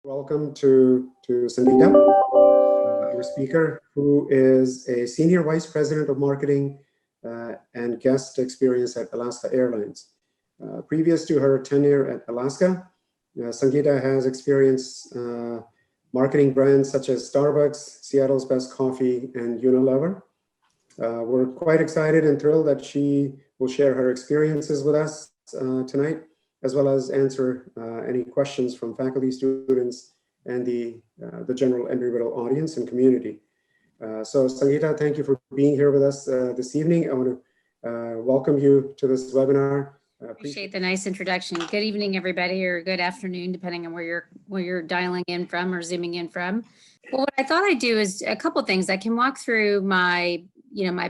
Welcome to Sangita, our speaker, who is a Senior Vice President of Marketing and Guest Experience at Alaska Airlines. Previous to her tenure at Alaska, Sangita has experienced marketing brands such as Starbucks, Seattle's Best Coffee, and Unilever. We're quite excited and thrilled that she will share her experiences with us tonight, as well as answer any questions from faculty, students, and the general Embry-Riddle audience and community. So Sangita, thank you for being here with us this evening. I want to welcome you to this webinar. Appreciate the nice introduction. Good evening, everybody, or good afternoon, depending on where you're dialing in from or zooming in from. Well, what I thought I'd do is a couple of things. I can walk through my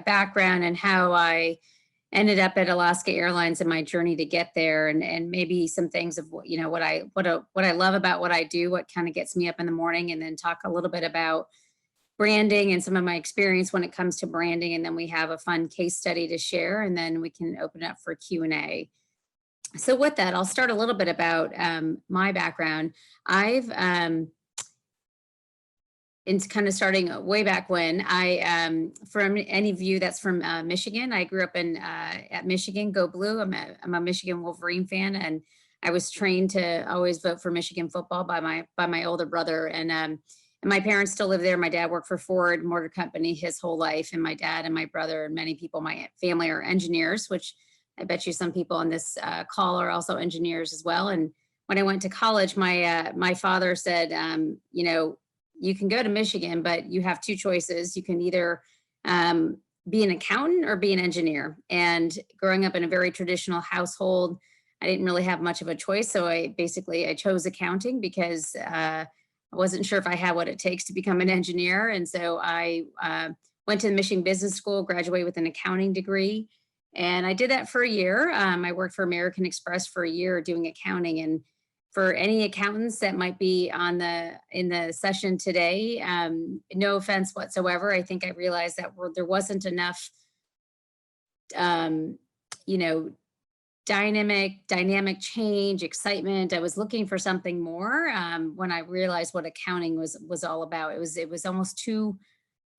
background and how I ended up at Alaska Airlines and my journey to get there, and maybe some things of what I love about what I do, what kind of gets me up in the morning, and then talk a little bit about branding and some of my experience when it comes to branding, and then we have a fun case study to share, and then we can open up for Q&A. So with that, I'll start a little bit about my background. I've it's kind of starting way back when from any of you that's from Michigan, I grew up at Michigan, go blue. I'm a Michigan Wolverine fan, and I was trained to always vote for Michigan football by my older brother. And my parents still live there. My dad worked for Ford Motor Company his whole life, and my dad and my brother and many people in my family are engineers, which I bet you some people on this call are also engineers as well. And when I went to college, my father said, you can go to Michigan, but you have two choices. You can either be an accountant or be an engineer. And growing up in a very traditional household, I didn't really have much of a choice. So I chose accounting because I wasn't sure if I had what it takes to become an engineer. And so I went to the Michigan Business School, graduated with an accounting degree. And I did that for a year. I worked for American Express for a year doing accounting. And for any accountants that might be in the session today, no offense whatsoever. I think I realized that there wasn't enough, dynamic change, excitement. I was looking for something more when I realized what accounting was all about. It was almost too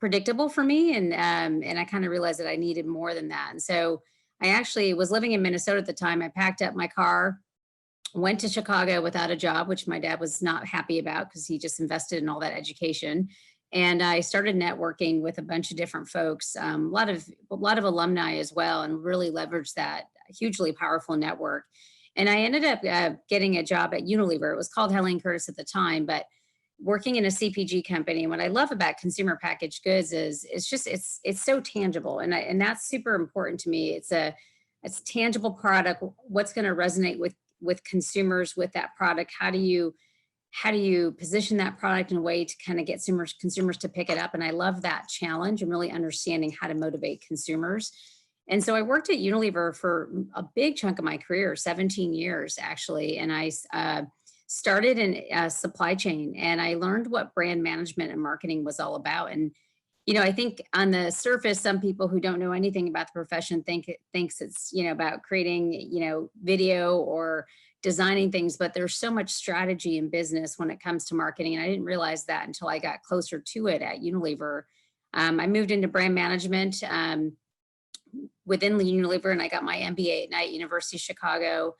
predictable for me, and I kind of realized that I needed more than that. And so I actually was living in Minnesota at the time. I packed up my car, went to Chicago without a job, which my dad was not happy about because he just invested in all that education. And I started networking with a bunch of different folks, a lot of alumni as well, and really leveraged that hugely powerful network. And I ended up getting a job at Unilever. It was called Helene Curtis at the time, but working in a CPG company. And what I love about consumer packaged goods is it's so tangible, and that's super important to me. It's a tangible product. What's going to resonate with consumers with that product? How do you position that product in a way to kind of get consumers to pick it up? And I love that challenge and really understanding how to motivate consumers. And so I worked at Unilever for a big chunk of my career, 17 years actually, and I started in supply chain, and I learned what brand management and marketing was all about. And I think on the surface, some people who don't know anything about the profession thinks it's about creating video or designing things, but there's so much strategy in business when it comes to marketing, and I didn't realize that until I got closer to it at Unilever. I moved into brand management within Unilever, and I got my MBA at University of Chicago,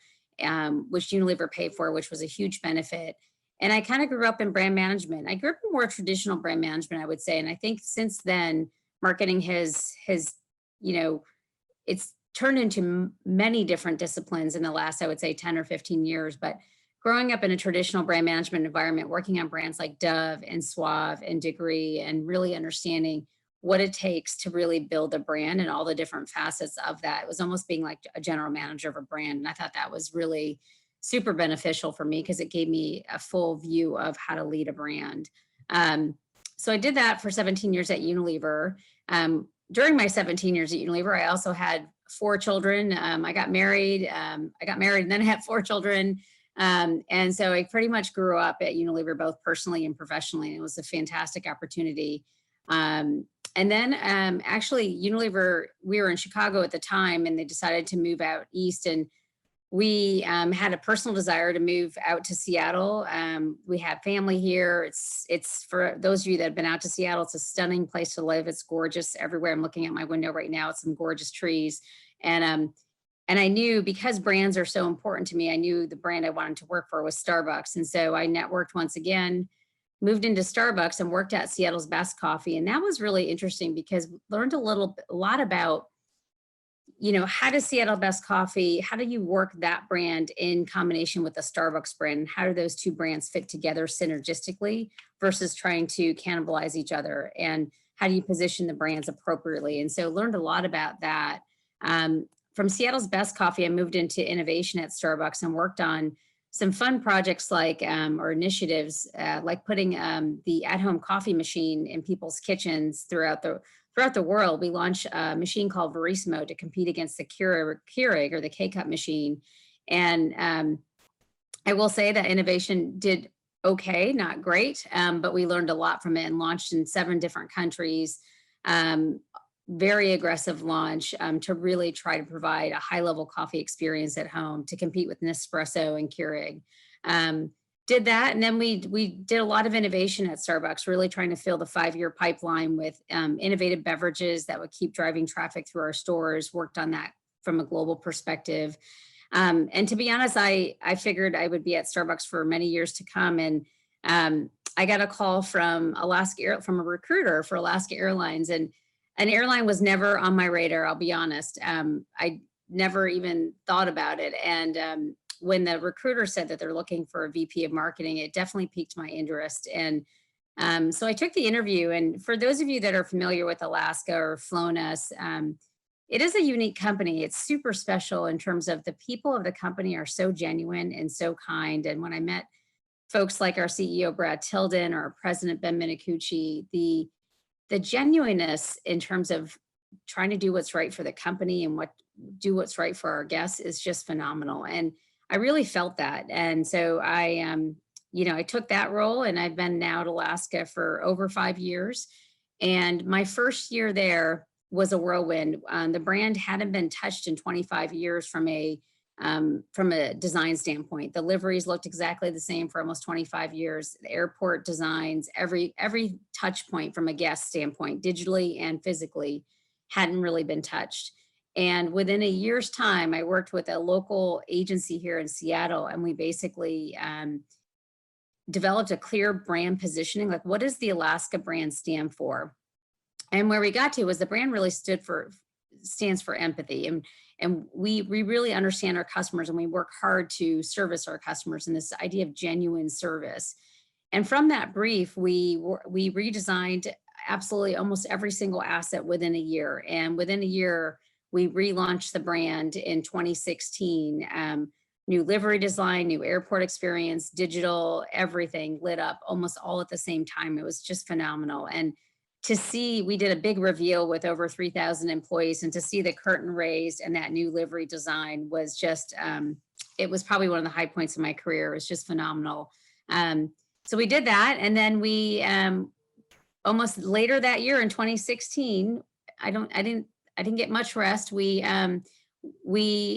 which Unilever paid for, which was a huge benefit. And I kind of grew up in brand management. I grew up in more traditional brand management, I would say. And I think since then, marketing has it's turned into many different disciplines in the last, I would say, 10 or 15 years. But growing up in a traditional brand management environment, working on brands like Dove and Suave and Degree, and really understanding what it takes to really build a brand and all the different facets of that. It was almost being like a general manager of a brand. And I thought that was really super beneficial for me because it gave me a full view of how to lead a brand. So I did that for 17 years at Unilever. During my 17 years at Unilever, I also had 4 children. I got married and then I had 4 children. And so I pretty much grew up at Unilever, both personally and professionally. And it was a fantastic opportunity. And then actually Unilever, we were in Chicago at the time, and they decided to move out east. And we had a personal desire to move out to Seattle. We have family here. It's for those of you that have been out to Seattle, it's a stunning place to live. It's gorgeous everywhere. I'm looking at my window right now. It's some gorgeous trees. And I knew, because brands are so important to me, I knew the brand I wanted to work for was Starbucks. And so I networked once again, moved into Starbucks and worked at Seattle's Best Coffee. And that was really interesting because learned a lot about, how does Seattle Best Coffee, how do you work that brand in combination with the Starbucks brand? How do those two brands fit together synergistically versus trying to cannibalize each other? And how do you position the brands appropriately? And so learned a lot about that. From Seattle's Best Coffee, I moved into innovation at Starbucks and worked on some fun projects like, or initiatives, like putting the at-home coffee machine in people's kitchens throughout the world. We launched a machine called Verissimo to compete against the Keurig or the K-Cup machine. And I will say that innovation did okay, not great, but we learned a lot from it and launched in 7 different countries. Very aggressive launch to really try to provide a high-level coffee experience at home to compete with Nespresso and Keurig. Did that, and then we did a lot of innovation at Starbucks, really trying to fill the 5-year pipeline with innovative beverages that would keep driving traffic through our stores. Worked on that from a global perspective, and to be honest, I figured I would be at Starbucks for many years to come. And I got a call from from a recruiter for Alaska Airlines, and an airline was never on my radar, I'll be honest. I never even thought about it. And when the recruiter said that they're looking for a VP of marketing, it definitely piqued my interest. And so I took the interview. And for those of you that are familiar with Alaska or flown us, it is a unique company. It's super special in terms of the people of the company are so genuine and so kind. And when I met folks like our CEO, Brad Tilden, or our president, Ben Minicucci, the genuineness in terms of trying to do what's right for the company and do what's right for our guests is just phenomenal. And I really felt that. And so I took that role, and I've been now at Alaska for over 5 years. And my first year there was a whirlwind. The brand hadn't been touched in 25 years from a design standpoint. The liveries looked exactly the same for almost 25 years. The airport designs, every touch point from a guest standpoint, digitally and physically, hadn't really been touched. And within a year's time, I worked with a local agency here in Seattle, and we basically developed a clear brand positioning, like what does the Alaska brand stand for? And where we got to was the brand really stands for empathy. And we really understand our customers, and we work hard to service our customers, and this idea of genuine service. And from that brief, we redesigned absolutely almost every single asset within a year. And within a year, we relaunched the brand in 2016. New livery design, new airport experience, digital, everything lit up almost all at the same time. It was just phenomenal. And to see, we did a big reveal with over 3,000 employees, and to see the curtain raised and that new livery design was just, it was probably one of the high points of my career. It was just phenomenal. So we did that. And then we, almost later that year in 2016, I didn't get much rest. We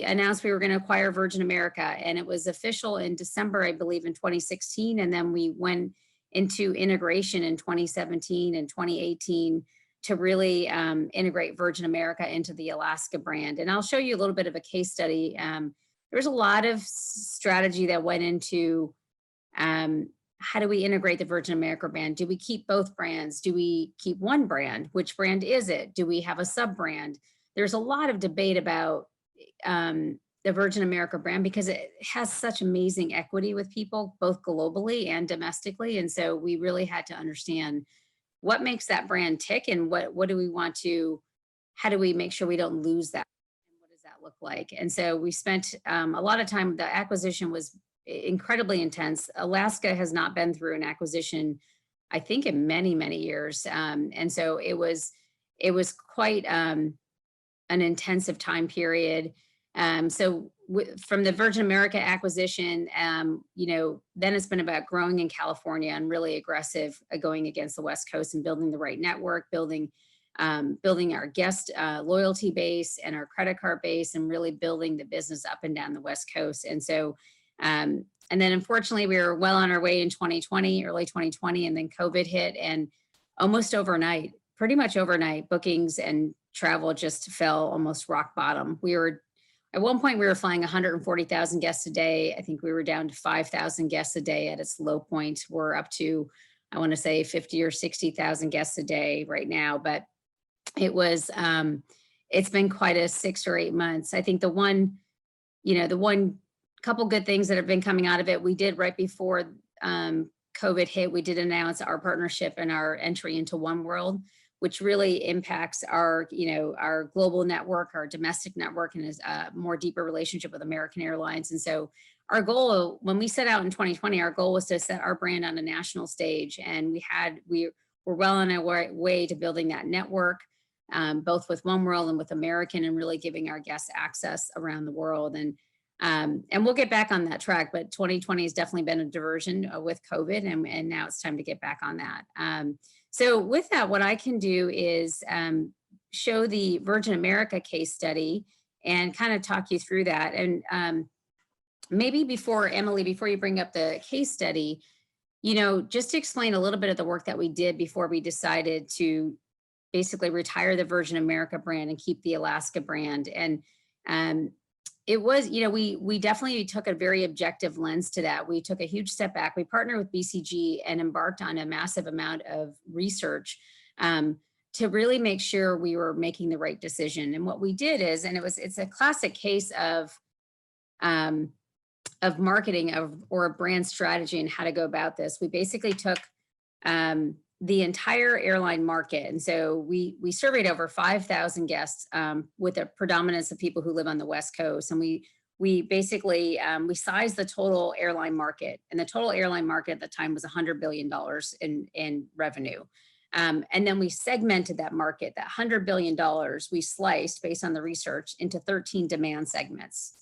announced we were going to acquire Virgin America, and it was official in December, I believe, in 2016. And then we went into integration in 2017 and 2018 to really integrate Virgin America into the Alaska brand. And I'll show you a little bit of a case study. There's a lot of strategy that went into how do we integrate the Virgin America brand? Do we keep both brands? Do we keep one brand? Which brand is it? Do we have a sub-brand? There's a lot of debate about the Virgin America brand because it has such amazing equity with people, both globally and domestically. And so we really had to understand what makes that brand tick, and what do we want to, how do we make sure we don't lose that? And what does that look like? And so we spent a lot of time. The acquisition was incredibly intense. Alaska has not been through an acquisition, I think, in many, many years. And so it was quite an intensive time period. So from the Virgin America acquisition, then it's been about growing in California and really aggressive going against the West Coast and building the right network, building building our guest loyalty base and our credit card base, and really building the business up and down the West Coast. And so, and then unfortunately, we were well on our way in 2020, early 2020, and then COVID hit, and almost overnight, pretty much overnight, bookings and travel just fell almost rock bottom. We were, at one point, we were flying 140,000 guests a day. I think we were down to 5,000 guests a day at its low point. We're up to, I want to say 50 or 60,000 guests a day right now, but it was, it's been quite a 6 or 8 months. I think the one couple good things that have been coming out of it, we did right before COVID hit, we did announce our partnership and our entry into One World, which really impacts our, our global network, our domestic network, and is a more deeper relationship with American Airlines. And so our goal, when we set out in 2020, our goal was to set our brand on a national stage. And we were well on our way to building that network, both with One World and with American, and really giving our guests access around the world. And we'll get back on that track, but 2020 has definitely been a diversion with COVID, and now it's time to get back on that. So with that, what I can do is show the Virgin America case study and kind of talk you through that. And maybe before, Emily, before you bring up the case study, just to explain a little bit of the work that we did before we decided to basically retire the Virgin America brand and keep the Alaska brand. And it was, we definitely took a very objective lens to that. We took a huge step back. We partnered with BCG and embarked on a massive amount of research to really make sure we were making the right decision. And what we did is, and it's a classic case of marketing or a brand strategy and how to go about this. We basically took the entire airline market. And so we surveyed over 5,000 guests with a predominance of people who live on the West Coast. And we basically, we sized the total airline market, and the total airline market at the time was $100 billion in revenue. And then we segmented that market, that $100 billion, we sliced based on the research into 13 demand segments.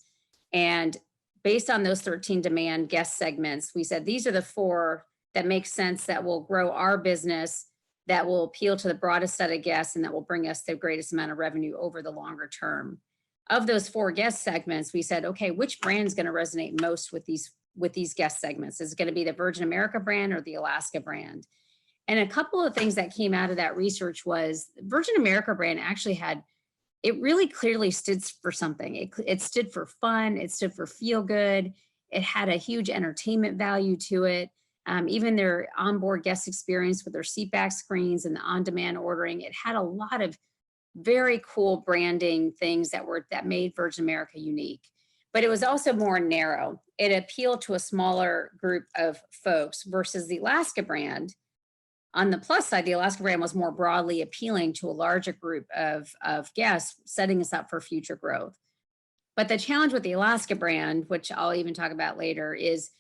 And based on those 13 demand guest segments, we said, these are the 4 that make sense, that will grow our business, that will appeal to the broadest set of guests, and that will bring us the greatest amount of revenue over the longer term. Of those 4 guest segments, we said, okay, which brand is going to resonate most with these guest segments? Is it going to be the Virgin America brand or the Alaska brand? And a couple of things that came out of that research was Virgin America brand actually it really clearly stood for something. It stood for fun. It stood for feel good. It had a huge entertainment value to it. Even their onboard guest experience with their seatback screens and the on-demand ordering, it had a lot of very cool branding things that made Virgin America unique. But it was also more narrow. It appealed to a smaller group of folks versus the Alaska brand. On the plus side, the Alaska brand was more broadly appealing to a larger group of guests, setting us up for future growth. But the challenge with the Alaska brand, which I'll even talk about later, is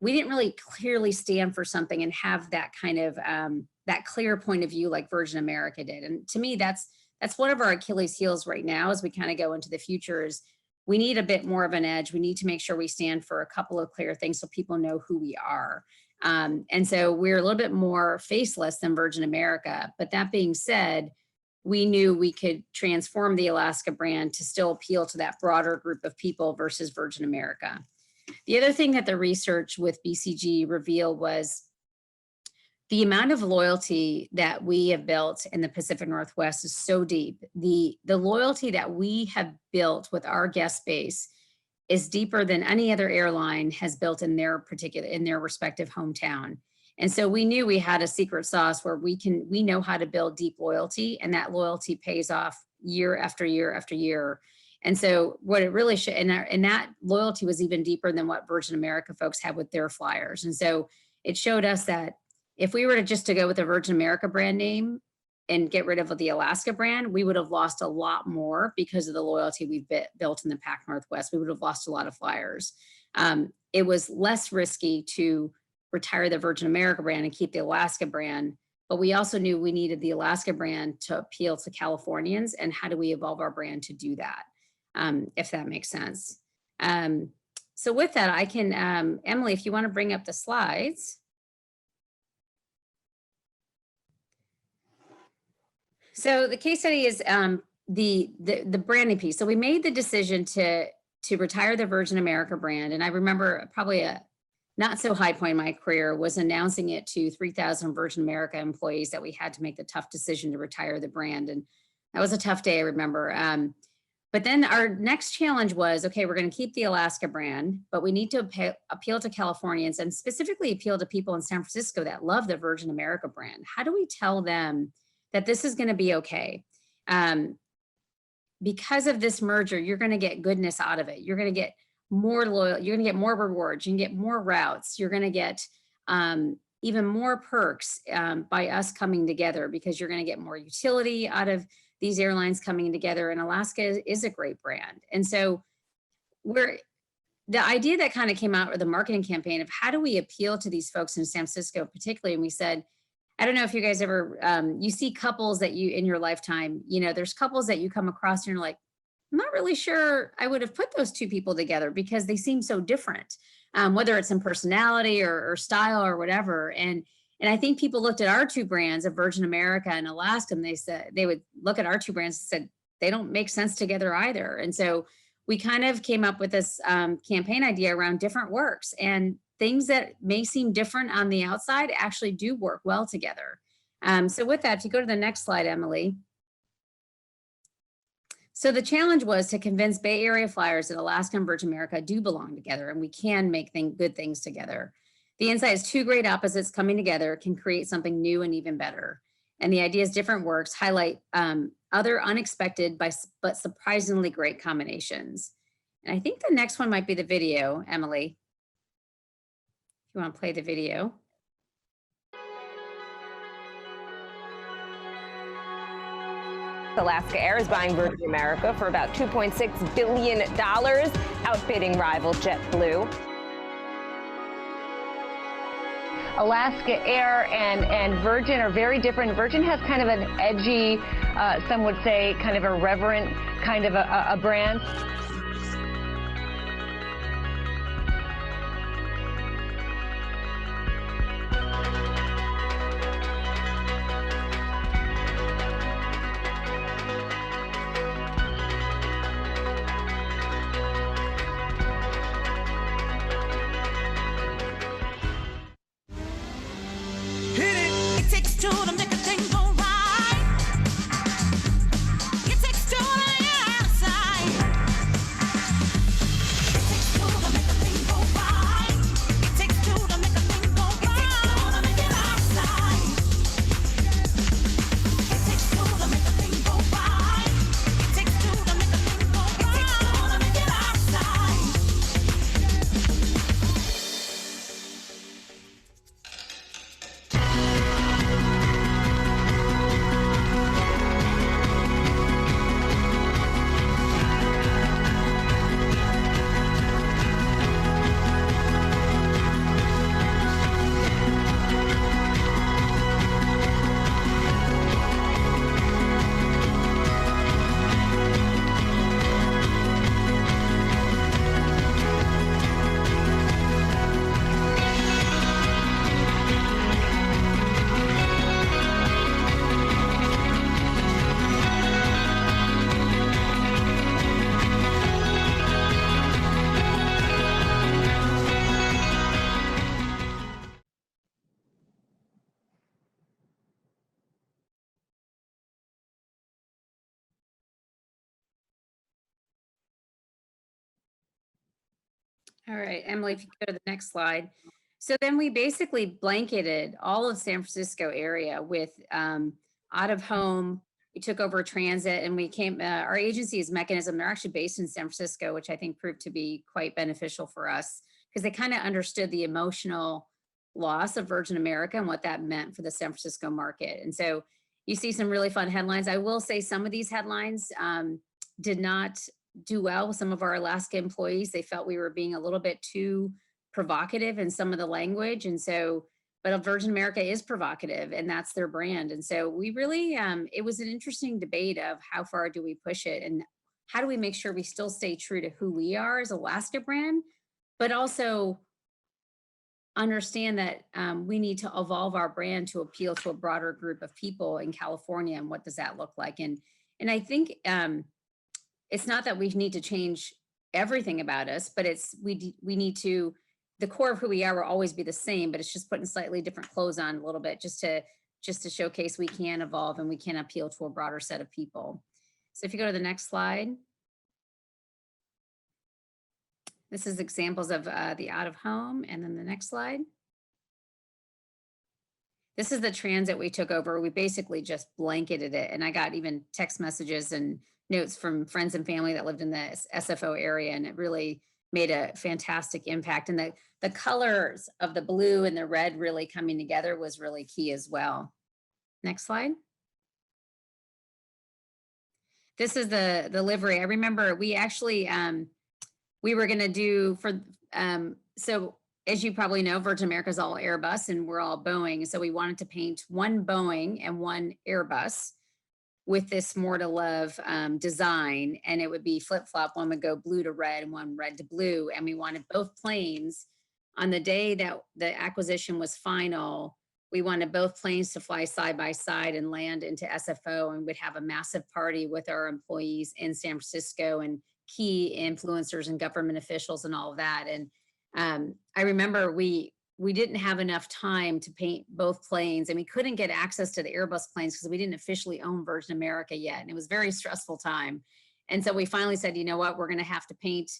we didn't really clearly stand for something and have that kind of that clear point of view like Virgin America did. And to me, that's one of our Achilles heels right now as we kind of go into the future. Is we need a bit more of an edge. We need to make sure we stand for a couple of clear things so people know who we are. And so we're a little bit more faceless than Virgin America. But that being said, we knew we could transform the Alaska brand to still appeal to that broader group of people versus Virgin America. The other thing that the research with BCG revealed was the amount of loyalty that we have built in the Pacific Northwest is so deep. The loyalty that we have built with our guest base is deeper than any other airline has built in their respective hometown. And so we knew we had a secret sauce where we know how to build deep loyalty, and that loyalty pays off year after year after year. And so what it really should, and that loyalty was even deeper than what Virgin America folks had with their flyers. And so it showed us that if we were to go with the Virgin America brand name and get rid of the Alaska brand, we would have lost a lot more because of the loyalty we've built in the Pac Northwest. We would have lost a lot of flyers. It was less risky to retire the Virgin America brand and keep the Alaska brand, but we also knew we needed the Alaska brand to appeal to Californians, and how do we evolve our brand to do that? If that makes sense. So with that, I can, Emily, if you want to bring up the slides. So the case study is the branding piece. So we made the decision to retire the Virgin America brand, and I remember probably a not so high point in my career was announcing it to 3,000 Virgin America employees that we had to make the tough decision to retire the brand, and that was a tough day. I remember. But then our next challenge was, okay, we're going to keep the Alaska brand, but we need to appeal to Californians and specifically appeal to people in San Francisco that love the Virgin America brand. How do we tell them that this is going to be okay? Because of this merger, you're going to get goodness out of it. You're going to get more loyal. You're going to get more rewards. You can get more routes. You're going to get even more perks by us coming together, because you're going to get more utility out of these airlines coming together. And Alaska is a great brand. And so the idea that kind of came out of the marketing campaign of how do we appeal to these folks in San Francisco particularly, and we said, I don't know if you guys ever, you see couples that you, in your lifetime, there's couples that you come across and you're like, I'm not really sure I would have put those two people together because they seem so different, whether it's in personality or style or whatever. And I think people looked at our two brands of Virgin America and Alaska, and they said, they would look at our two brands and said, they don't make sense together either. And so we kind of came up with this campaign idea around different works, and things that may seem different on the outside actually do work well together. So with that, if you go to the next slide, Emily. So the challenge was to convince Bay Area flyers that Alaska and Virgin America do belong together and we can make good things together. The insight is two great opposites coming together can create something new and even better. And the idea is different works highlight other unexpected but surprisingly great combinations. And I think the next one might be the video, Emily. If you want to play the video. Alaska Air is buying Virgin America for about $2.6 billion, outbidding rival JetBlue. Alaska Air and Virgin are very different. Virgin has kind of an edgy, some would say kind of irreverent kind of a brand. All right, Emily, if you go to the next slide. So then we basically blanketed all of San Francisco area with out of home. We took over transit and we came, our agency's mechanism, they're actually based in San Francisco, which I think proved to be quite beneficial for us because they kind of understood the emotional loss of Virgin America and what that meant for the San Francisco market. And so you see some really fun headlines. I will say some of these headlines did not do well with some of our Alaska employees. They felt we were being a little bit too provocative in some of the language. And so, but Virgin America is provocative and that's their brand. And so we really, it was an interesting debate of how far do we push it and how do we make sure we still stay true to who we are as Alaska brand, but also understand that we need to evolve our brand to appeal to a broader group of people in California. And what does that look like? And I think it's not that we need to change everything about us, but we need to, the core of who we are will always be the same, but it's just putting slightly different clothes on a little bit just to showcase we can evolve and we can appeal to a broader set of people. So if you go to the next slide. This is examples of the out of home, and then the next slide. This is the transit we took over. We basically just blanketed it, and I got even text messages and notes from friends and family that lived in the SFO area, and it really made a fantastic impact. And the colors of the blue and the red really coming together was really key as well. Next slide. This is the livery. I remember we actually, we were gonna do for, so as you probably know, Virgin America's all Airbus and we're all Boeing. So we wanted to paint one Boeing and one Airbus with this more to love design. And it would be flip-flop. One would go blue to red and one red to blue. And we wanted both planes on the day that the acquisition was final. We wanted both planes to fly side by side and land into SFO, and would have a massive party with our employees in San Francisco and key influencers and government officials and all of that. And I remember we didn't have enough time to paint both planes, and we couldn't get access to the Airbus planes because we didn't officially own Virgin America yet. And it was a very stressful time. And so we finally said, you know what, we're going to have to paint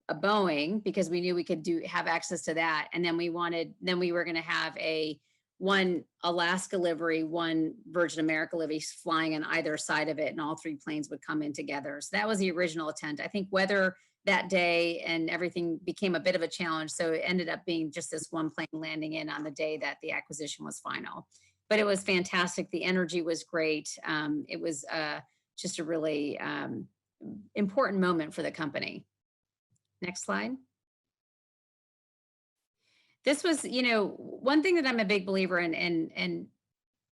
a Boeing because we knew we could have access to that. And then we were going to have one Alaska livery, one Virgin America livery flying on either side of it, and all three planes would come in together. So that was the original intent. I think weather that day and everything became a bit of a challenge. So it ended up being just this one plane landing in on the day that the acquisition was final. But it was fantastic. The energy was great. It was just a really important moment for the company. Next slide. This was, one thing that I'm a big believer in, and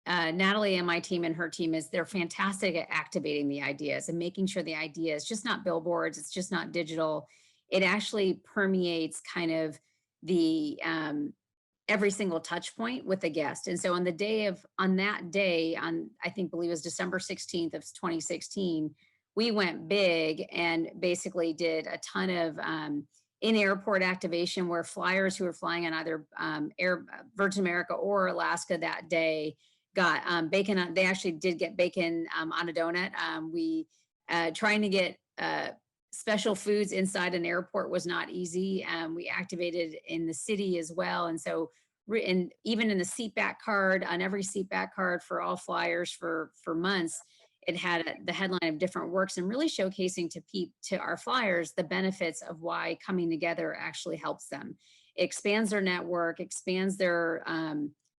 Natalie and my team and her team is they're fantastic at activating the ideas and making sure the idea is just not billboards, it's just not digital. It actually permeates kind of the every single touch point with the guest. And so on that day, I believe it was December 16th of 2016, we went big and basically did a ton of in-airport activation where flyers who were flying on either Virgin America or Alaska that day got bacon. They actually did get bacon on a donut. We trying to get special foods inside an airport was not easy. We activated in the city as well. And so, and even in the seatback card, on every seatback card for all flyers for months, it had the headline of different works, and really showcasing to our flyers the benefits of why coming together actually helps them. It expands their network, expands the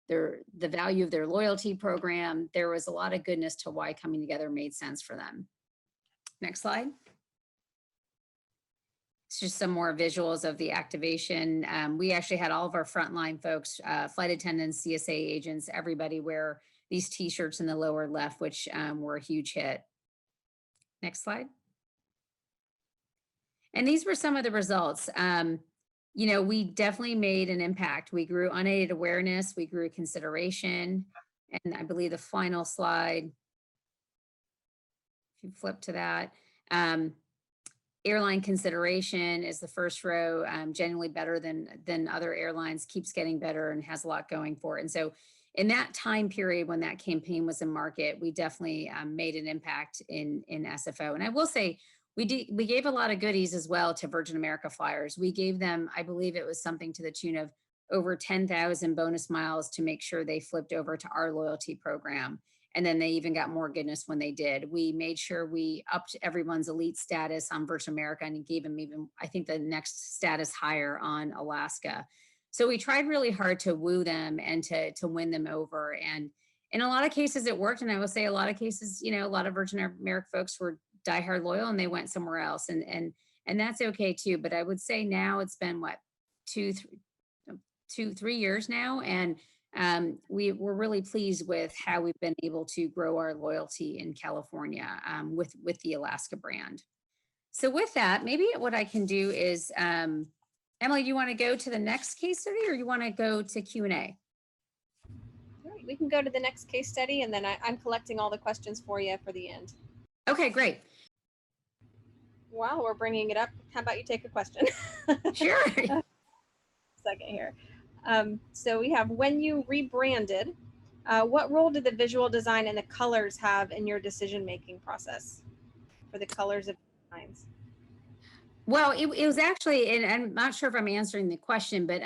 value of their loyalty program. There was a lot of goodness to why coming together made sense for them. Next slide. It's just some more visuals of the activation. We actually had all of our frontline folks, flight attendants, CSA agents, everybody wear these t-shirts in the lower left, which were a huge hit. Next slide. And these were some of the results. We definitely made an impact. We grew unaided awareness, we grew consideration, and I believe the final slide, if you flip to that, airline consideration is the first row, genuinely better than other airlines, keeps getting better and has a lot going for it. And so in that time period when that campaign was in market, we definitely made an impact in SFO. And I will say, we gave a lot of goodies as well to Virgin America flyers. We gave them, I believe it was something to the tune of over 10,000 bonus miles to make sure they flipped over to our loyalty program. And then they even got more goodness when they did. We made sure we upped everyone's elite status on Virgin America and gave them even, I think, the next status higher on Alaska. So we tried really hard to woo them and to win them over. And in a lot of cases it worked. And I will say a lot of cases, a lot of Virgin America folks were diehard loyal and they went somewhere else. And that's okay too. But I would say now it's been what, 3 years now. And we're really pleased with how we've been able to grow our loyalty in California with the Alaska brand. So with that, maybe what I can do is Emily, do you want to go to the next case study or you want to go to Q&A? All right, we can go to the next case study, and then I'm collecting all the questions for you for the end. Okay, great. While we're bringing it up, how about you take a question? Sure. Second here. So we have, when you rebranded, what role did the visual design and the colors have in your decision-making process for the colors of designs? Well, it was actually, and I'm not sure if I'm answering the question, but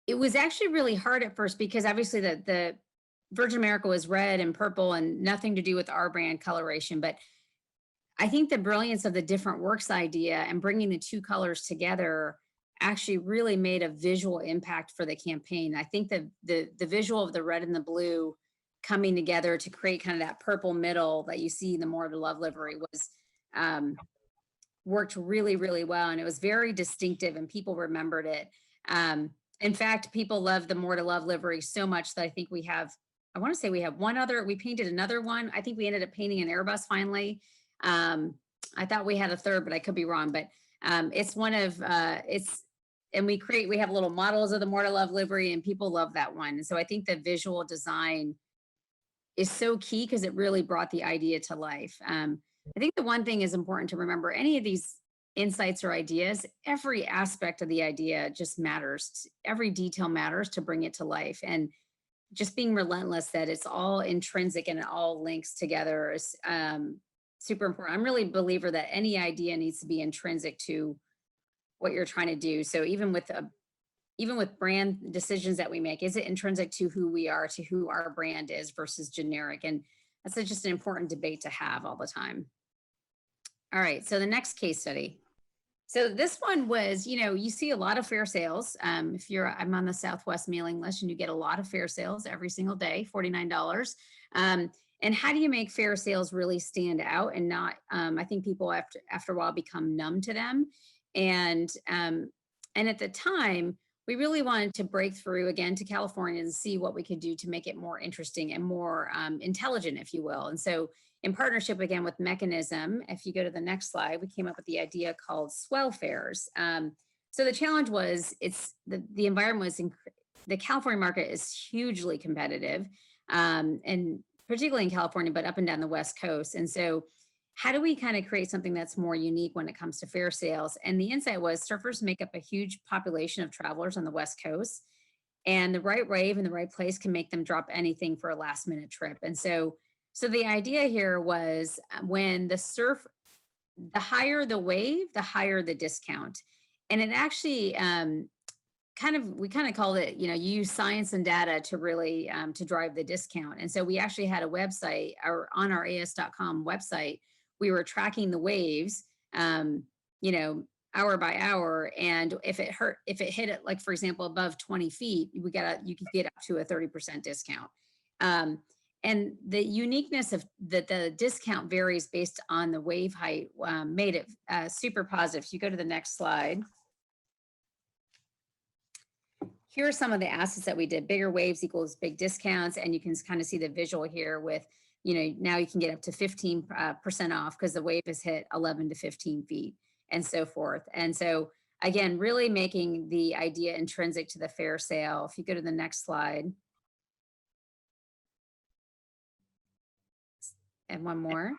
it was actually really hard at first because obviously the Virgin America was red and purple and nothing to do with our brand coloration. But I think the brilliance of the different works idea and bringing the two colors together actually really made a visual impact for the campaign. I think the visual of the red and the blue coming together to create kind of that purple middle that you see in the More to Love livery was worked really, really well. And it was very distinctive and people remembered it. In fact, people love the More to Love livery so much that I think we have, I want to say we have one other, we painted another one. I think we ended up painting an Airbus finally. I thought we had a third, but I could be wrong. But it's one of, and we have little models of the More to Love livery and people love that one. And so I think the visual design is so key because it really brought the idea to life. I think the one thing is important to remember, any of these insights or ideas, every aspect of the idea just matters. Every detail matters to bring it to life. And just being relentless that it's all intrinsic and it all links together is super important. I'm really a believer that any idea needs to be intrinsic to what you're trying to do. So even with brand decisions that we make, is it intrinsic to who we are, to who our brand is versus generic? And that's just an important debate to have all the time. All right, so the next case study. So this one was, you see a lot of fair sales. I'm on the Southwest mailing list and you get a lot of fair sales every single day, $49. And how do you make fair sales really stand out and not, I think people after a while become numb to them. And at the time, we really wanted to break through again to California and see what we could do to make it more interesting and more intelligent, if you will. And so in partnership again with Mechanism, if you go to the next slide, we came up with the idea called Swell Fairs. So the challenge was, the environment was, the California market is hugely competitive, and particularly in California, but up and down the West Coast. And so how do we kind of create something that's more unique when it comes to fair sales? And the insight was surfers make up a huge population of travelers on the West Coast, and the right wave in the right place can make them drop anything for a last minute trip. And so the idea here was, when the higher the wave, the higher the discount. And it actually we kind of called it, you use science and data to really to drive the discount. And so we actually had a website, or on our as.com website, we were tracking the waves, hour by hour. And if it hit it, like for example, above 20 feet, you could get up to a 30% discount. And the uniqueness of the discount varies based on the wave height made it super positive. So you go to the next slide. Here are some of the assets that we did. Bigger waves equals big discounts. And you can kind of see the visual here with, now you can get up to 15% off because the wave has hit 11 to 15 feet and so forth. And so again, really making the idea intrinsic to the fair sale. If you go to the next slide. And one more.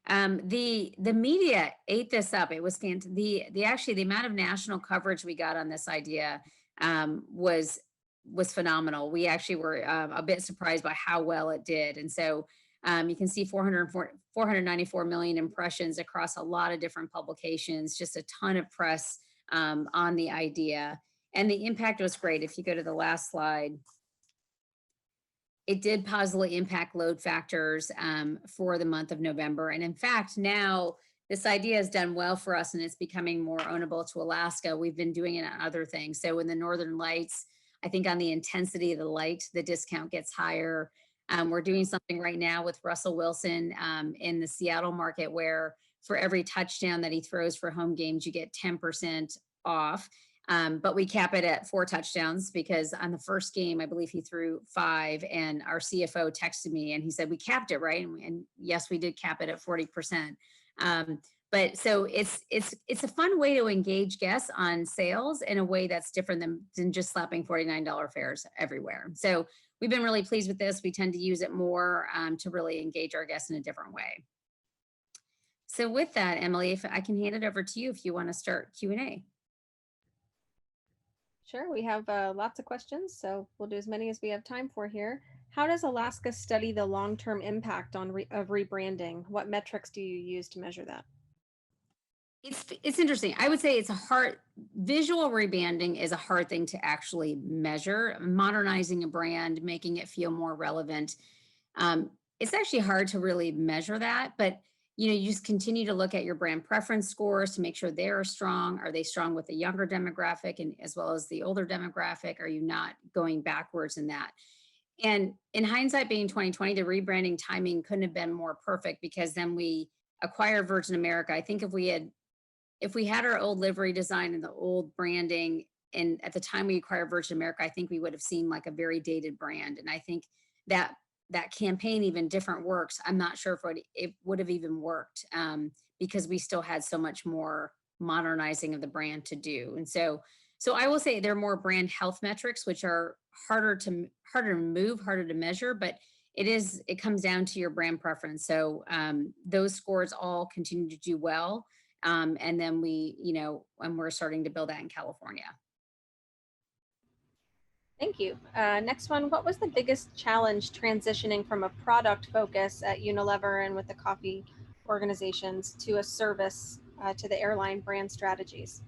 The media ate this up. It was fantastic. The amount of national coverage we got on this idea was phenomenal. We actually were a bit surprised by how well it did. And so you can see 494 million impressions across a lot of different publications, just a ton of press on the idea. And the impact was great. If you go to the last slide. It did positively impact load factors for the month of November. And in fact, now this idea has done well for us and it's becoming more ownable to Alaska. We've been doing it on other things. So in the Northern Lights, I think on the intensity of the light, the discount gets higher. We're doing something right now with Russell Wilson in the Seattle market, where for every touchdown that he throws for home games, you get 10% off. But we cap it at 4 touchdowns because on the first game, I believe he threw 5, and our CFO texted me and he said, we capped it, right? And yes, we did cap it at 40%. But so it's a fun way to engage guests on sales in a way that's different than just slapping $49 fares everywhere. So we've been really pleased with this. We tend to use it more to really engage our guests in a different way. So with that, Emily, if I can hand it over to you if you want to start Q&A. Sure, we have lots of questions, so we'll do as many as we have time for here. How does Alaska study the long-term impact of rebranding? What metrics do you use to measure that? It's interesting. I would say it's a hard, visual rebranding is a hard thing to actually measure. Modernizing a brand, making it feel more relevant. It's actually hard to really measure that, but you just continue to look at your brand preference scores to make sure they're strong. Are they strong with the younger demographic and as well as the older demographic? Are you not going backwards in that? And in hindsight, being 2020, the rebranding timing couldn't have been more perfect because then we acquired Virgin America. I think if we had our old livery design and the old branding, and at the time we acquired Virgin America, I think we would have seemed like a very dated brand. And I think that campaign, even different works, I'm not sure if it would have even worked because we still had so much more modernizing of the brand to do. And so I will say there are more brand health metrics, which are harder to move, harder to measure, but it comes down to your brand preference. So those scores all continue to do well. And then and we're starting to build that in California. Thank you. Next one, what was the biggest challenge transitioning from a product focus at Unilever and with the coffee organizations to a service to the airline brand strategies?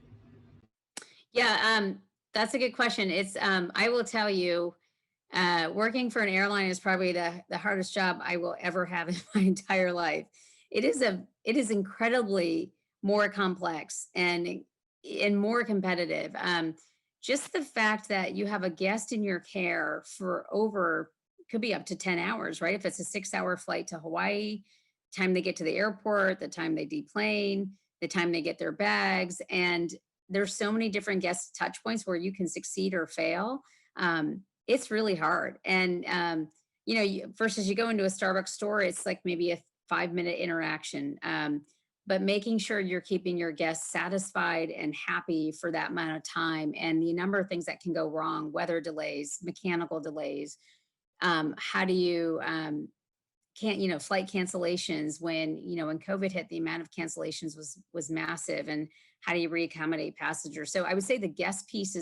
Yeah, that's a good question. It's I will tell you, working for an airline is probably the hardest job I will ever have in my entire life. It is incredibly more complex and more competitive. Just the fact that you have a guest in your care for could be up to 10 hours, right? If it's a 6-hour flight to Hawaii, time they get to the airport, the time they deplane, the time they get their bags. And there's so many different guest touch points where you can succeed or fail. It's really hard. And, versus you go into a Starbucks store, it's like maybe a 5-minute interaction. But making sure you're keeping your guests satisfied and happy for that amount of time, and the number of things that can go wrong, weather delays, mechanical delays. How do you, flight cancellations when COVID hit, the amount of cancellations was massive, and how do you reaccommodate passengers? So I would say the guest piece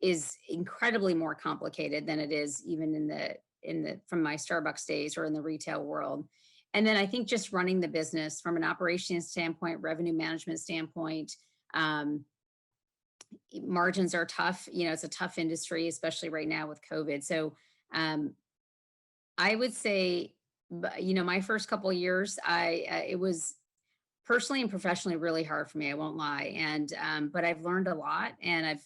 is incredibly more complicated than it is even from my Starbucks days or in the retail world. And then I think just running the business from an operations standpoint, revenue management standpoint, margins are tough. It's a tough industry, especially right now with COVID. So I would say, my first couple of years, it was personally and professionally really hard for me. I won't lie. And but I've learned a lot, and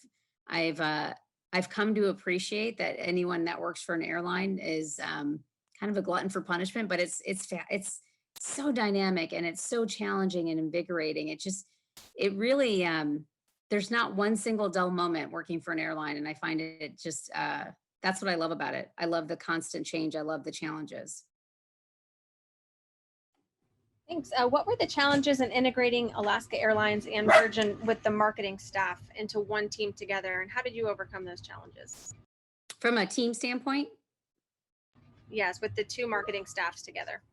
I've come to appreciate that anyone that works for an airline is kind of a glutton for punishment, but it's so dynamic and it's so challenging and invigorating. It really, there's not one single dull moment working for an airline. And I find it just, that's what I love about it. I love the constant change. I love the challenges. Thanks. What were the challenges in integrating Alaska Airlines and Virgin with the marketing staff into one team together? And how did you overcome those challenges? From a team standpoint? Yes, with the two marketing staffs together.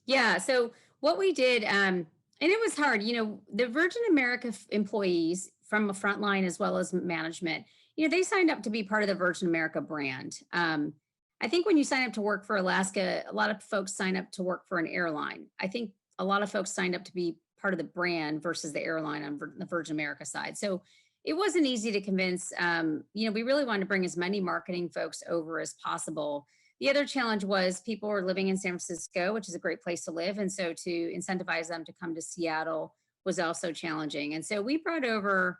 Yeah. So what we did, and it was hard, the Virgin America employees from a frontline as well as management, they signed up to be part of the Virgin America brand. I think when you sign up to work for Alaska, a lot of folks sign up to work for an airline. I think a lot of folks signed up to be part of the brand versus the airline on the Virgin America side. So it wasn't easy to convince, we really wanted to bring as many marketing folks over as possible. The other challenge was people were living in San Francisco, which is a great place to live. And so to incentivize them to come to Seattle was also challenging. And so we brought over,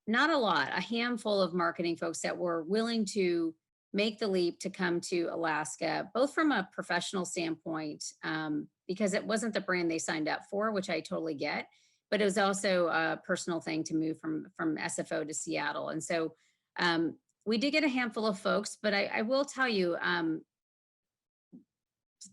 not a lot, a handful of marketing folks that were willing to make the leap to come to Alaska, both from a professional standpoint, because it wasn't the brand they signed up for, which I totally get, but it was also a personal thing to move from SFO to Seattle. And so we did get a handful of folks, but I will tell you,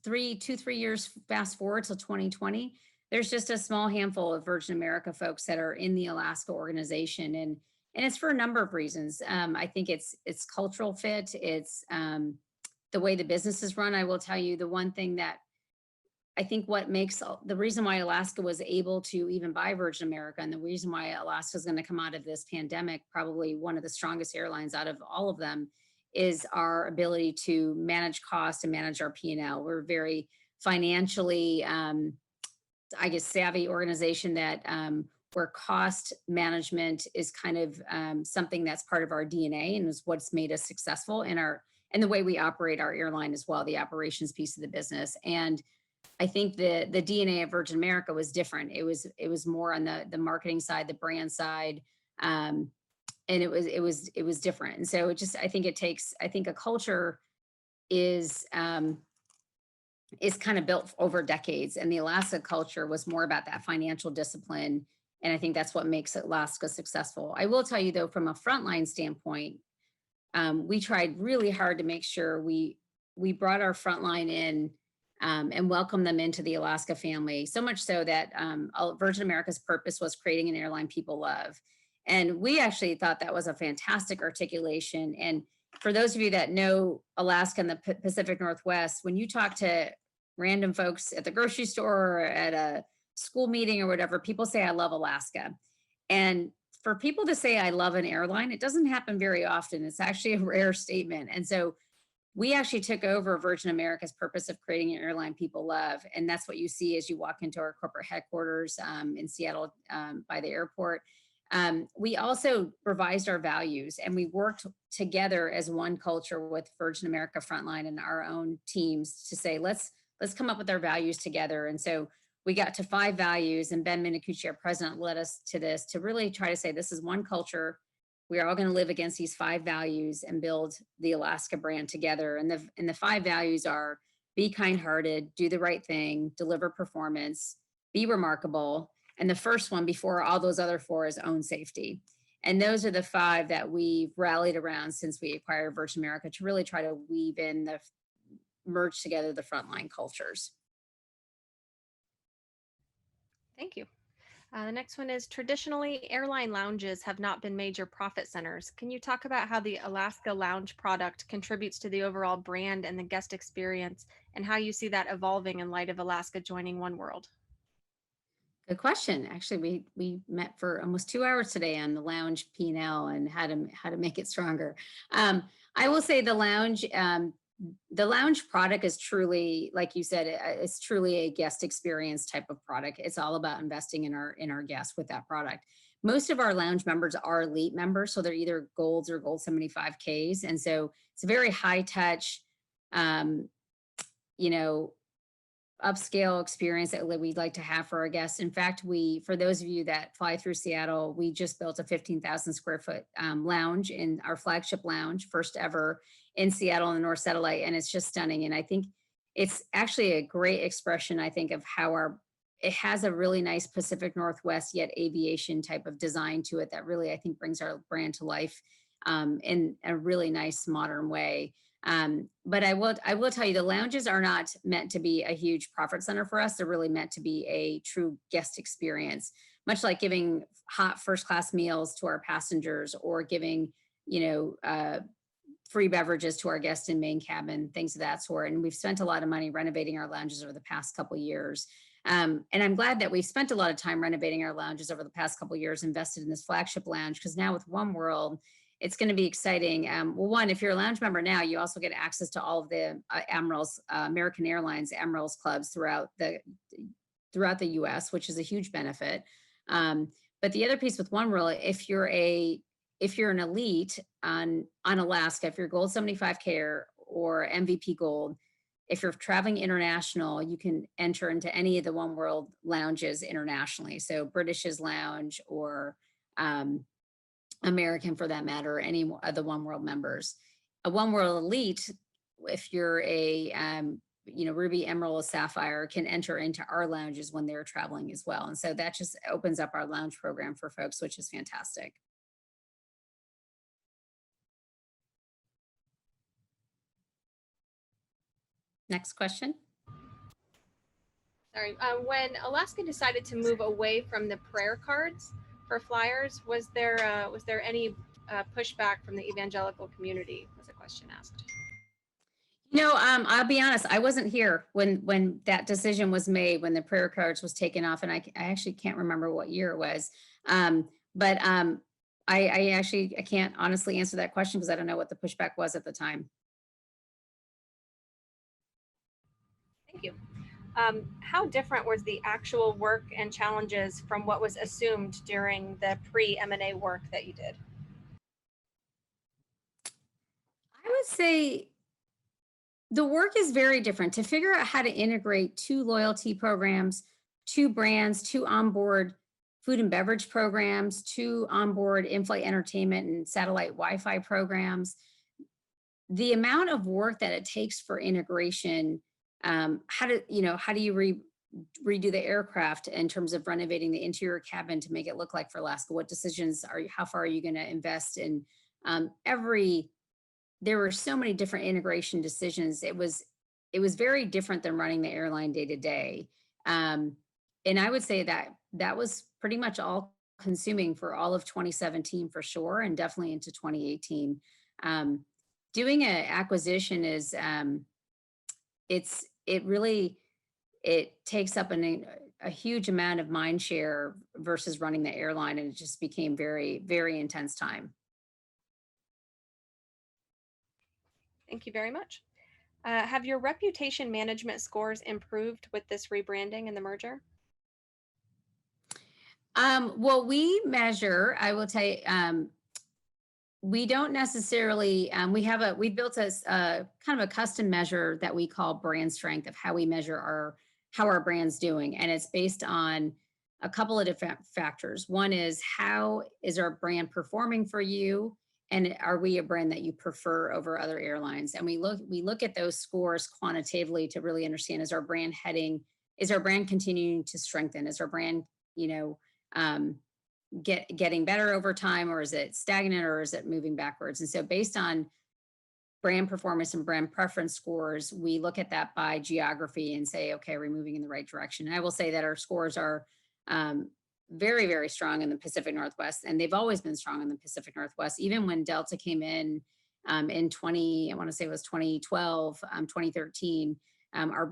3 years fast forward till 2020, there's just a small handful of Virgin America folks that are in the Alaska organization, and it's for a number of reasons. I think it's cultural fit. It's the way the business is run. I will tell you the one thing that I think what makes the reason why Alaska was able to even buy Virgin America, and the reason why Alaska is going to come out of this pandemic, probably one of the strongest airlines out of all of them, is our ability to manage cost and manage our P&L. We're very financially, I guess, savvy organization that where cost management is kind of something that's part of our DNA and is what's made us successful in and the way we operate our airline as well, the operations piece of the business. And I think the DNA of Virgin America was different. It was more on the marketing side, the brand side, and it was different. And so I think a culture is kind of built over decades, and the Alaska culture was more about that financial discipline. And I think that's what makes Alaska successful. I will tell you though, from a frontline standpoint, we tried really hard to make sure we brought our frontline in and welcome them into the Alaska family. So much so that Virgin America's purpose was creating an airline people love. And we actually thought that was a fantastic articulation. And for those of you that know Alaska and the Pacific Northwest, when you talk to random folks at the grocery store or at a school meeting or whatever, people say, I love Alaska. And for people to say, I love an airline, it doesn't happen very often. It's actually a rare statement. And so we actually took over Virgin America's purpose of creating an airline people love. And that's what you see as you walk into our corporate headquarters in Seattle by the airport. We also revised our values, and we worked together as one culture with Virgin America Frontline and our own teams to say, let's come up with our values together. And so we got to 5 values, and Ben Minicucci, our president, led us to this to really try to say, this is one culture. We are all going to live against these 5 values and build the Alaska brand together. And the 5 values are: be kind-hearted, do the right thing, deliver performance, be remarkable. And the first one before all those other 4 is own safety. And those are the 5 that we've rallied around since we acquired Virgin America to really try to weave in merge together the frontline cultures. Thank you. The next one is, traditionally, airline lounges have not been major profit centers. Can you talk about how the Alaska Lounge product contributes to the overall brand and the guest experience, and how you see that evolving in light of Alaska joining Oneworld? Good question. Actually, we met for almost 2 hours today on the lounge P&L and how to make it stronger. I will say the lounge product is truly, like you said, it's truly a guest experience type of product. It's all about investing in our guests with that product. Most of our lounge members are elite members, so they're either golds or gold 75Ks. And so it's a very high touch, upscale experience that we'd like to have for our guests. In fact, for those of you that fly through Seattle, we just built a 15,000 square foot lounge in our flagship lounge, first ever in Seattle on the North Satellite. And it's just stunning. And I think it's actually a great expression, I think, of how it has a really nice Pacific Northwest yet aviation type of design to it that really, I think, brings our brand to life in a really nice modern way. But I will tell you, the lounges are not meant to be a huge profit center for us. They're really meant to be a true guest experience, much like giving hot first class meals to our passengers or giving, free beverages to our guests in main cabin, things of that sort. And we've spent a lot of money renovating our lounges over the past couple of years. And I'm glad that we've spent a lot of time renovating our lounges over the past couple of years, invested in this flagship lounge, because now with Oneworld, it's going to be exciting. Well, one, if you're a lounge member now, you also get access to all of the American Airlines Emeralds clubs throughout the U.S., which is a huge benefit. But the other piece with Oneworld, if you're an elite on Alaska, if you're Gold 75K or MVP Gold, if you're traveling international, you can enter into any of the Oneworld lounges internationally. So British's lounge or American, for that matter, any of the Oneworld members. A Oneworld elite, if you're a Ruby, Emerald, or Sapphire, can enter into our lounges when they're traveling as well. And so that just opens up our lounge program for folks, which is fantastic. Next question. Sorry. When Alaska decided to move away from the prayer cards for flyers, was there any pushback from the evangelical community? Was a question asked. I'll be honest, I wasn't here when that decision was made, when the prayer cards was taken off, and I actually can't remember what year it was. But I can't honestly answer that question because I don't know what the pushback was at the time. Thank you. How different was the actual work and challenges from what was assumed during the pre-M&A work that you did? I would say the work is very different. To figure out how to integrate 2 loyalty programs, 2 brands, 2 onboard food and beverage programs, 2 onboard in-flight entertainment and satellite Wi-Fi programs. The amount of work that it takes for integration, how do you redo the aircraft in terms of renovating the interior cabin to make it look like for Alaska? What decisions how far are you going to invest in? There were so many different integration decisions. It was very different than running the airline day to day. And I would say that was pretty much all consuming for all of 2017 for sure, and definitely into 2018. Doing an acquisition is, it takes up a huge amount of mind share versus running the airline, and it just became very, very intense time. Thank you very much. Have your reputation management scores improved with this rebranding and the merger? Well, we measure, I will tell you, we don't necessarily, we built a kind of a custom measure that we call brand strength, of how we measure how our brand's doing. And it's based on a couple of different factors. One is, how is our brand performing for you? And are we a brand that you prefer over other airlines? And we look at those scores quantitatively to really understand, is our brand continuing to strengthen? Is our brand, getting better over time, or is it stagnant, or is it moving backwards? And so based on brand performance and brand preference scores, we look at that by geography and say, okay, we're moving in the right direction. And I will say that our scores are very, very strong in the Pacific Northwest, and they've always been strong in the Pacific Northwest. Even when Delta came in 2012, 2013, our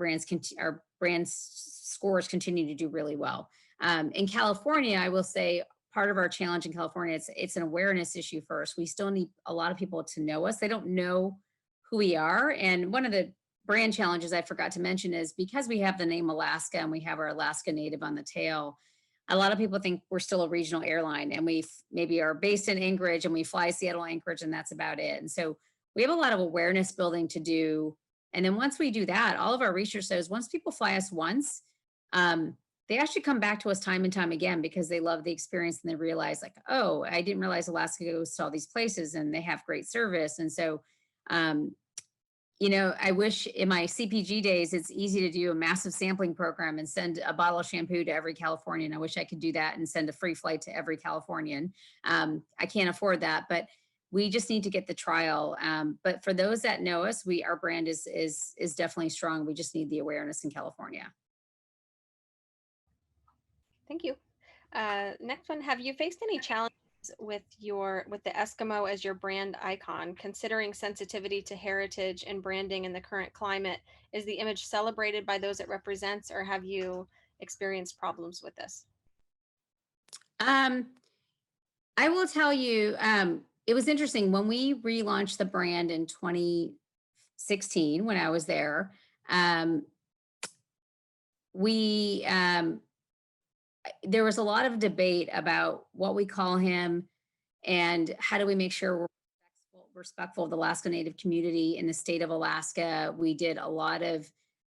brand scores continue to do really well. In California, I will say, part of our challenge in California, it's an awareness issue first. We still need a lot of people to know us. They don't know who we are. And one of the brand challenges I forgot to mention is, because we have the name Alaska and we have our Alaska native on the tail, a lot of people think we're still a regional airline, and we maybe are based in Anchorage and we fly Seattle, Anchorage, and that's about it. And so we have a lot of awareness building to do. And then once we do that, all of our research says, once people fly us once, they actually come back to us time and time again, because they love the experience and they realize, like, oh, I didn't realize Alaska goes to all these places and they have great service. And so, I wish in my CPG days, it's easy to do a massive sampling program and send a bottle of shampoo to every Californian. I wish I could do that and send a free flight to every Californian. I can't afford that, but we just need to get the trial. But for those that know us, our brand is definitely strong. We just need the awareness in California. Thank you. Next one, have you faced any challenges with the Eskimo as your brand icon, considering sensitivity to heritage and branding in the current climate? Is the image celebrated by those it represents, or have you experienced problems with this? I will tell you, it was interesting when we relaunched the brand in 2016, when I was there. There was a lot of debate about what we call him and how do we make sure we're respectful of the Alaska Native community in the state of Alaska. We did a lot of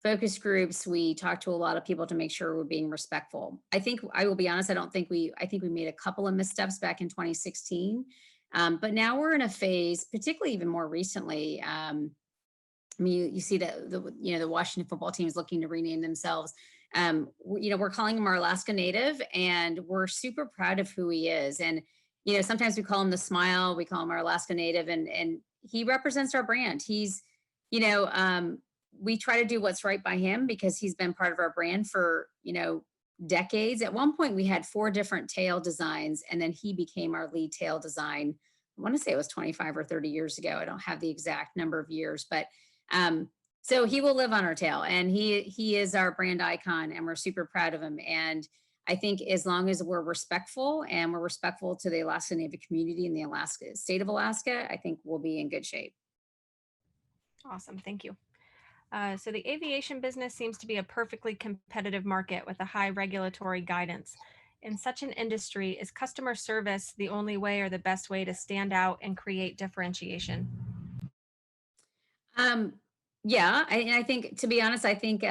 focus groups. We talked to a lot of people to make sure we're being respectful. I will be honest, I think we made a couple of missteps back in 2016. But now we're in a phase, particularly even more recently. You see that the Washington football team is looking to rename themselves. We're calling him our Alaska native, and we're super proud of who he is. And, sometimes we call him the smile, we call him our Alaska native, and he represents our brand. He's, we try to do what's right by him because he's been part of our brand for, decades. At one point we had 4 different tail designs, and then he became our lead tail design. I want to say it was 25 or 30 years ago. I don't have the exact number of years, but so he will live on our tail, and he is our brand icon, and we're super proud of him. And I think as long as we're respectful, and we're respectful to the Alaska Native community in the state of Alaska, I think we'll be in good shape. Awesome. Thank you. So the aviation business seems to be a perfectly competitive market with a high regulatory guidance. In such an industry, is customer service the only way or the best way to stand out and create differentiation? Yeah, I think, to be honest, I think,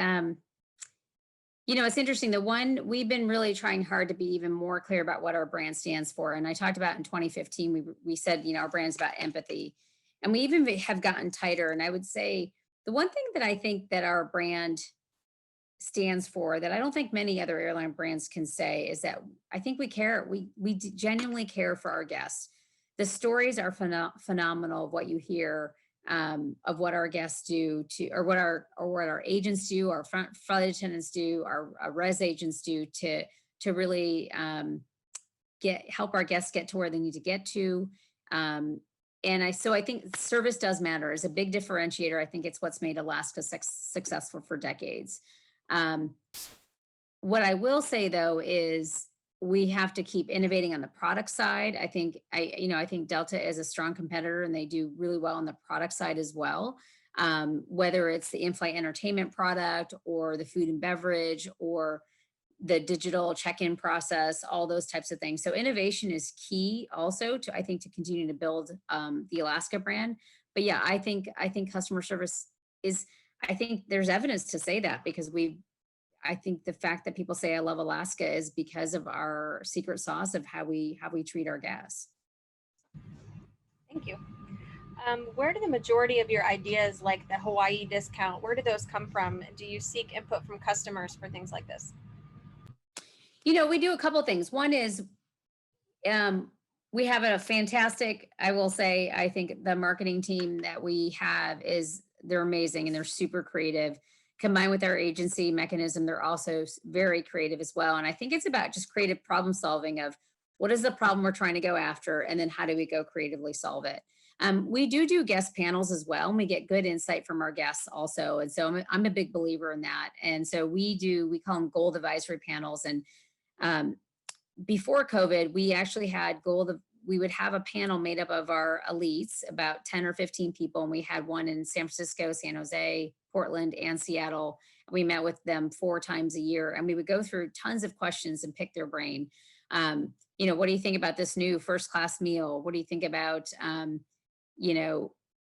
it's interesting. The one, we've been really trying hard to be even more clear about what our brand stands for. And I talked about in 2015, we said, our brand's about empathy. And we even have gotten tighter. And I would say the one thing that I think that our brand stands for that I don't think many other airline brands can say is that I think we care. We genuinely care for our guests. The stories are phenomenal of what you hear, of what our guests do or what our agents do, our flight attendants do, our res agents do to really help our guests get to where they need to get to. So I think service does matter. It's a big differentiator. I think it's what's made Alaska successful for decades. What I will say though is we have to keep innovating on the product side. I think Delta is a strong competitor, and they do really well on the product side as well. Whether it's the in-flight entertainment product or the food and beverage or the digital check-in process, all those types of things. So innovation is key also to continue to build the Alaska brand. But yeah, I think customer service is, I think there's evidence to say that because I think the fact that people say I love Alaska is because of our secret sauce of how we treat our guests. Thank you. Where do the majority of your ideas, like the Hawaii discount, where do those come from? Do you seek input from customers for things like this? We do a couple of things. One is we have a fantastic, I will say, I think the marketing team that we have they're amazing and they're super creative. Combined with our agency mechanism, they're also very creative as well. And I think it's about just creative problem solving of what is the problem we're trying to go after, and then how do we go creatively solve it. We do guest panels as well, and we get good insight from our guests also. And so I'm a big believer in that. And so we call them gold advisory panels. And before COVID, we actually had we would have a panel made up of our elites, about 10 or 15 people. And we had one in San Francisco, San Jose, Portland, and Seattle. We met with them 4 times a year, and we would go through tons of questions and pick their brain. What do you think about this new first class meal? What do you think about,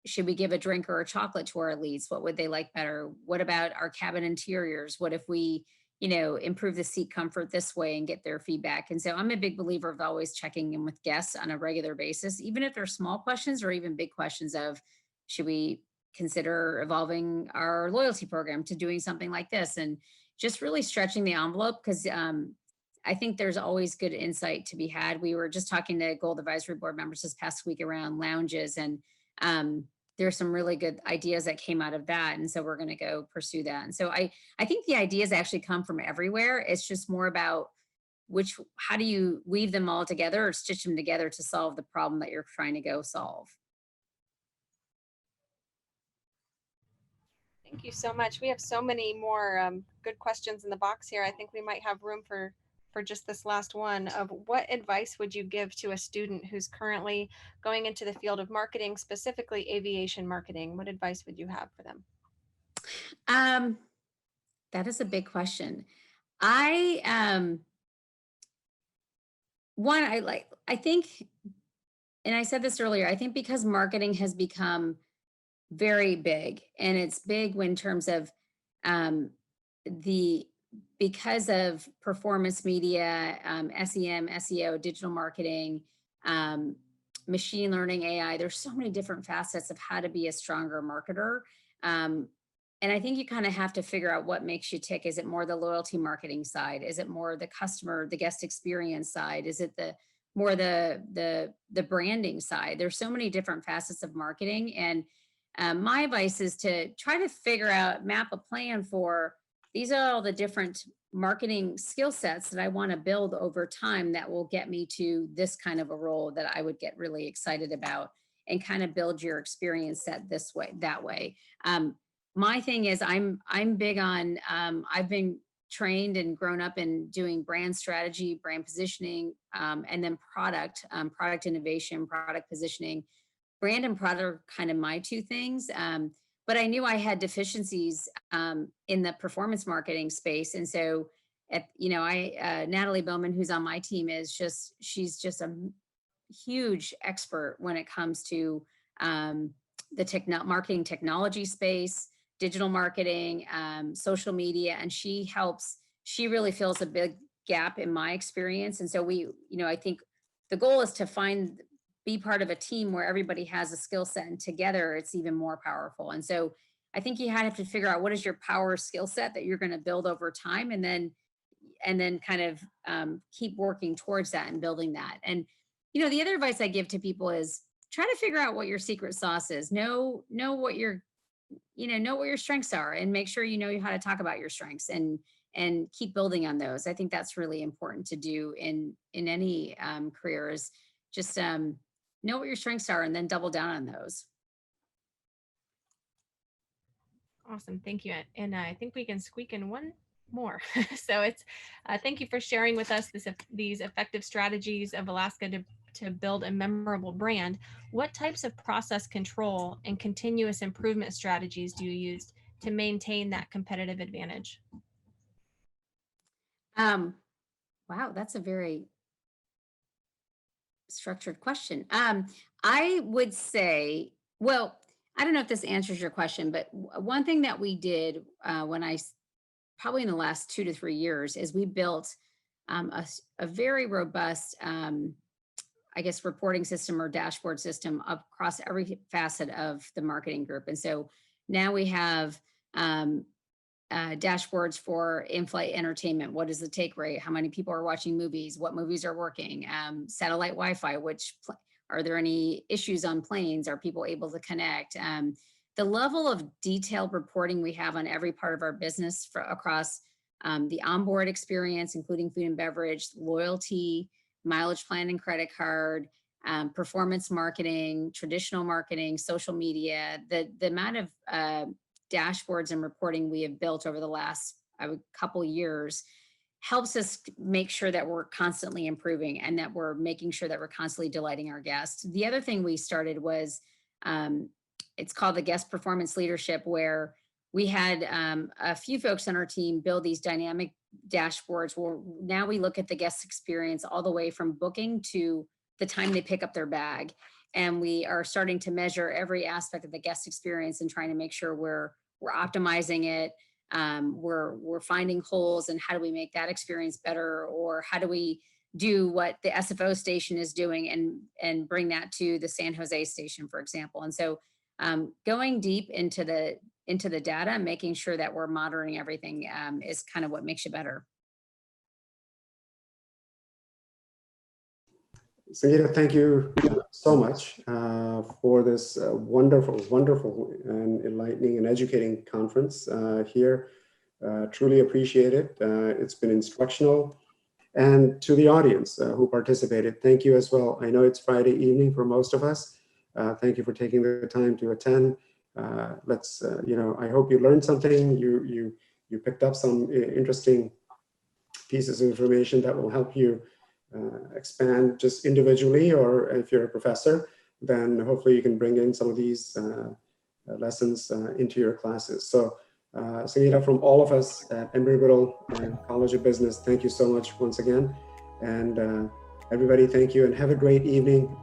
should we give a drink or a chocolate to our elites? What would they like better? What about our cabin interiors? What if we, improve the seat comfort this way and get their feedback? And so I'm a big believer of always checking in with guests on a regular basis, even if they're small questions or even big questions of, should we consider evolving our loyalty program to doing something like this? And just really stretching the envelope, because I think there's always good insight to be had. We were just talking to Gold Advisory Board members this past week around lounges, and there's some really good ideas that came out of that. And so we're going to go pursue that. And so I think the ideas actually come from everywhere. It's just more about how do you weave them all together or stitch them together to solve the problem that you're trying to go solve. Thank you so much. We have so many more good questions in the box here. I think we might have room for just this last one of what advice would you give to a student who's currently going into the field of marketing, specifically aviation marketing? What advice would you have for them? That is a big question. I think, and I said this earlier, I think because marketing has become very big, and it's big in terms of because of performance media, SEM, SEO, digital marketing, machine learning, AI, there's so many different facets of how to be a stronger marketer. And I think you kind of have to figure out what makes you tick. Is it more the loyalty marketing side? Is it more the customer, the guest experience side? Is it more the branding side? There's so many different facets of marketing. And my advice is to try to figure out, map a plan for, these are all the different marketing skill sets that I want to build over time that will get me to this kind of a role that I would get really excited about, and kind of build your experience set this way, that way. My thing is I'm big on, I've been trained and grown up in doing brand strategy, brand positioning, and then product innovation, product positioning. Brand and product are kind of my two things. But I knew I had deficiencies in the performance marketing space. And so Natalie Bowman, who's on my team, she's just a huge expert when it comes to the marketing technology space, digital marketing, social media, and she really fills a big gap in my experience. And so I think the goal is to be part of a team where everybody has a skill set, and together it's even more powerful. And so I think you have to figure out what is your power skill set that you're going to build over time, and then kind of keep working towards that and building that. And the other advice I give to people is try to figure out what your secret sauce is. Know what your strengths are, and make sure you know how to talk about your strengths, and keep building on those. I think that's really important to do in any career, is just know what your strengths are and then double down on those. Awesome, thank you. And I think we can squeak in one more. So it's thank you for sharing with us these effective strategies of Alaska to build a memorable brand. What types of process control and continuous improvement strategies do you use to maintain that competitive advantage? Wow, that's a very structured question. I would say, well, I don't know if this answers your question, but one thing that we did probably in the last 2 to 3 years, is we built a very robust, reporting system or dashboard system across every facet of the marketing group. And so now we have dashboards for in-flight entertainment. What is the take rate? How many people are watching movies? What movies are working? Satellite Wi-Fi, are there any issues on planes? Are people able to connect? The level of detailed reporting we have on every part of our business across the onboard experience, including food and beverage, loyalty, mileage plan and credit card, performance marketing, traditional marketing, social media, the amount of dashboards and reporting we have built over the last couple years helps us make sure that we're constantly improving, and that we're making sure that we're constantly delighting our guests. The other thing we started was, it's called the guest performance leadership, where we had a few folks on our team build these dynamic dashboards where now we look at the guest experience all the way from booking to the time they pick up their bag. And we are starting to measure every aspect of the guest experience and trying to make sure we're optimizing it. We're finding holes, and how do we make that experience better, or how do we do what the SFO station is doing and bring that to the San Jose station, for example. And so going deep into the data, making sure that we're monitoring everything is kind of what makes you better. Sangita, thank you so much for this wonderful and enlightening and educating conference here. Truly appreciate it. It's been instructional. And to the audience who participated, thank you as well. I know it's Friday evening for most of us. Thank you for taking the time to attend. I hope you learned something. You picked up some interesting pieces of information that will help you expand just individually, or if you're a professor, then hopefully you can bring in some of these lessons into your classes. So Sangita, from all of us at Embry-Riddle College of Business, thank you so much once again. And everybody, thank you and have a great evening.